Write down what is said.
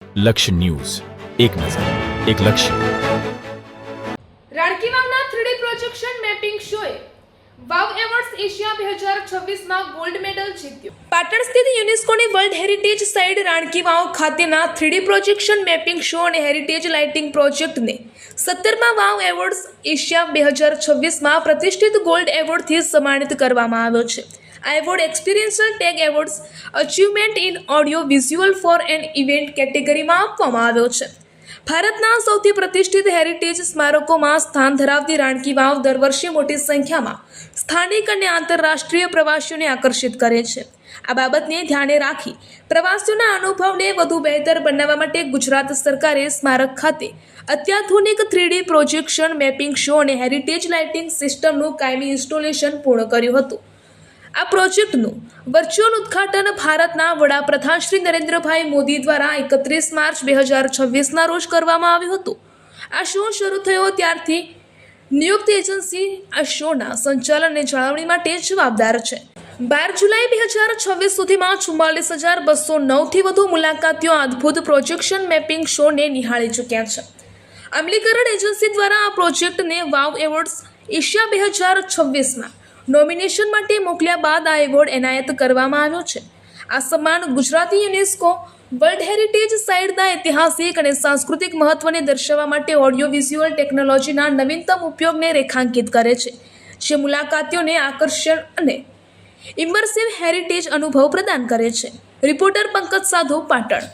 લક્ષ્ય ન્યૂઝ, એક નજર, એક લક્ષ્ય. રાણકી વાવના 3D પ્રોજેક્શન મેપિંગ શોએ વાવ એવોર્ડ્સ એશિયા 2026માં ગોલ્ડ મેડલ જીત્યો. પાટણ સ્થિત યુનેસ્કોની વર્લ્ડ હેરિટેજ સાઇટ રાણકી વાવ ખાતેના 3D પ્રોજેક્શન મેપિંગ શો અને હેરિટેજ લાઇટિંગ પ્રોજેક્ટને 17મા વાવ એવોર્ડ્સ એશિયા 2026માં પ્રતિષ્ઠિત ગોલ્ડ એવોર્ડથી સન્માનિત કરવામાં આવ્યો છે. આ award experiential tag awards achievement in audio visual for an event કેટેગરીમાં આપવામાં આવ્યો છે. ભારતના સૌથી પ્રતિષ્ઠિત હેરિટેજ સ્મારકોમાં સ્થાન ધરાવતી રાણકી વાવ દર વર્ષે મોટી સંખ્યામાં સ્થાનિક અને આંતરરાષ્ટ્રીય પ્રવાસીઓને આકર્ષિત કરે છે. આ બાબતને ધ્યાને રાખી પ્રવાસીઓના અનુભવને વધુ બહેતર બનાવવા માટે ગુજરાત સરકારે સ્મારક ખાતે અત્યાધુનિક 3D પ્રોજેક્શન મેપિંગ શો અને હેરિટેજ લાઇટિંગ સિસ્ટમનું કાયમી ઇન્સ્ટોલેશન પૂર્ણ કર્યું હતું. આ પ્રોજેક્ટનું વર્ચ્યુઅલ ઉદ્ઘાટન ભારતના વડાપ્રધાન શ્રી નરેન્દ્રભાઈ મોદી દ્વારા 31 માર્ચ 2026ના રોજ કરવામાં આવ્યું હતું. આ શો શરૂ થયો ત્યારથી નિયુક્ત એજન્સી આ શોના સંચાલન અને જાળવણી માટે જવાબદાર છે. 12 જુલાઈ 2026 સુધીમાં 44,209થી વધુ મુલાકાતીઓ અદ્ભુત પ્રોજેક્શન મેપિંગ શોને નિહાળી ચૂક્યા છે. અમલીકરણ એજન્સી દ્વારા આ પ્રોજેક્ટને વાવ એવોર્ડ્સ એશિયા 2026માં નોમિનેશન માટે મોકલ્યા બાદ આ એવોર્ડ એનાયત કરવામાં આવ્યો છે. આ સન્માન ગુજરાતી યુનેસ્કો વર્લ્ડ હેરિટેજ સાઇટના ઐતિહાસિક અને સાંસ્કૃતિક મહત્વને દર્શાવવા માટે ઓડિયો વિઝ્યુઅલ ટેકનોલોજીના નવીનતમ ઉપયોગને રેખાંકિત કરે છે, જે મુલાકાતીઓને આકર્ષણ અને ઇમર્સિવ હેરિટેજ અનુભવ પ્રદાન કરે છે. રિપોર્ટર પંકજ સાધુ, પાટણ.